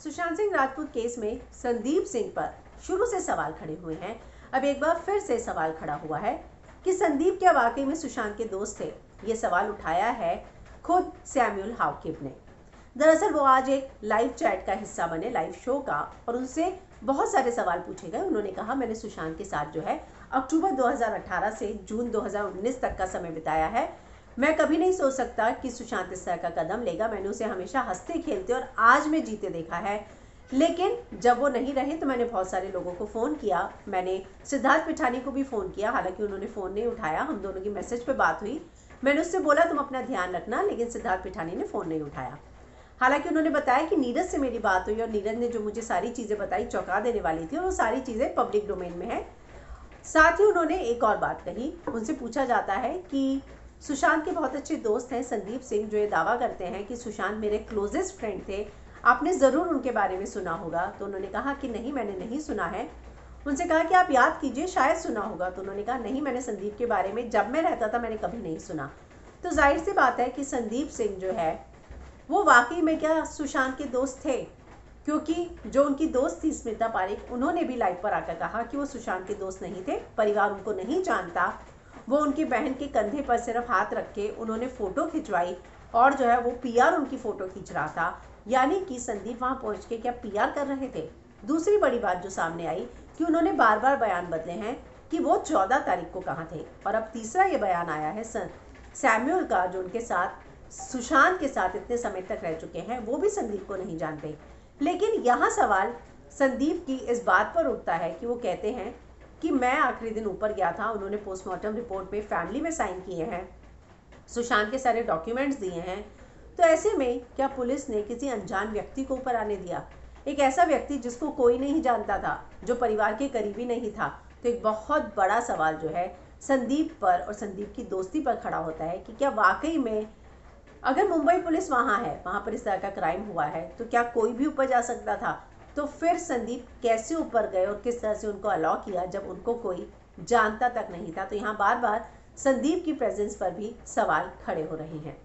Sushant Singh Rajput case में संदीप सिंह पर शुरू से सवाल खड़े हुए हैं। अब एक बार फिर से सवाल खड़ा हुआ है कि संदीप क्या वाकई में सुशांत के दोस्त थे। ये सवाल उठाया है खुद सैमुअल हाकिब ने। दरअसल वो आज एक लाइव चैट का हिस्सा बने, लाइव शो का, और उनसे बहुत सारे सवाल पूछे गए। उन्होंने कहा, मैंने सुशांत के साथ जो है अक्टूबर 2018 से जून 2019 तक का समय बिताया है। मैं कभी नहीं सोच सकता कि सुशांत इस तरह का कदम लेगा। मैंने उसे हमेशा हंसते खेलते और आज में जीते देखा है, लेकिन जब वो नहीं रहे तो मैंने बहुत सारे लोगों को फ़ोन किया। मैंने सिद्धार्थ पिठानी को भी फ़ोन किया, हालांकि उन्होंने फ़ोन नहीं उठाया। हम दोनों की मैसेज पे बात हुई। मैंने उससे बोला तुम अपना ध्यान रखना, लेकिन सिद्धार्थ पिठानी ने फ़ोन नहीं उठाया। हालांकि उन्होंने बताया कि नीरज से मेरी बात हुई और नीरज ने जो मुझे सारी चीज़ें बताई चौंका देने वाली थी, और वो सारी चीज़ें पब्लिक डोमेन में है। साथ ही उन्होंने एक और बात कही। उनसे पूछा जाता है कि सुशांत के बहुत अच्छे दोस्त हैं संदीप सिंह, जो ये दावा करते हैं कि सुशांत मेरे क्लोजेस्ट फ्रेंड थे, आपने ज़रूर उनके बारे में सुना होगा। तो उन्होंने कहा कि नहीं, मैंने नहीं सुना है। उनसे कहा कि आप याद कीजिए, शायद सुना होगा। तो उन्होंने कहा नहीं, मैंने संदीप के बारे में जब मैं रहता था मैंने कभी नहीं सुना। तो जाहिर सी बात है कि संदीप सिंह जो है वो वाकई में क्या सुशांत के दोस्त थे, क्योंकि जो उनकी दोस्त थी स्मिता पारेख, उन्होंने भी लाइव पर आकर कहा कि वो सुशांत के दोस्त नहीं थे, परिवार उनको नहीं जानता। वो उनकी बहन के कंधे पर सिर्फ हाथ रख के उन्होंने फ़ोटो खिंचवाई, और जो है वो पीआर उनकी फ़ोटो खींच रहा था। यानी कि संदीप वहाँ पहुँच के क्या पीआर कर रहे थे। दूसरी बड़ी बात जो सामने आई कि उन्होंने बार बार बयान बदले हैं कि वो 14 तारीख को कहाँ थे। और अब तीसरा ये बयान आया है सैमुअल का, जो उनके साथ सुशांत के साथ इतने समय तक रह चुके हैं, वो भी संदीप को नहीं जानते। लेकिन यहाँ सवाल संदीप की इस बात पर उठता है कि वो कहते हैं कि मैं आखिरी दिन ऊपर गया था, उन्होंने पोस्टमार्टम रिपोर्ट में फैमिली में साइन किए हैं, सुशांत के सारे डॉक्यूमेंट्स दिए हैं। तो ऐसे में क्या पुलिस ने किसी अनजान व्यक्ति को ऊपर आने दिया, एक ऐसा व्यक्ति जिसको कोई नहीं जानता था, जो परिवार के करीबी नहीं था। तो एक बहुत बड़ा सवाल जो है संदीप पर और संदीप की दोस्ती पर खड़ा होता है कि क्या वाकई में अगर मुंबई पुलिस वहाँ है, वहाँ पर इस तरह का क्राइम हुआ है, तो क्या कोई भी ऊपर जा सकता था। तो फिर संदीप कैसे ऊपर गए और किस तरह से उनको अलाउ किया जब उनको कोई जानता तक नहीं था। तो यहाँ बार बार संदीप की प्रेजेंस पर भी सवाल खड़े हो रहे हैं।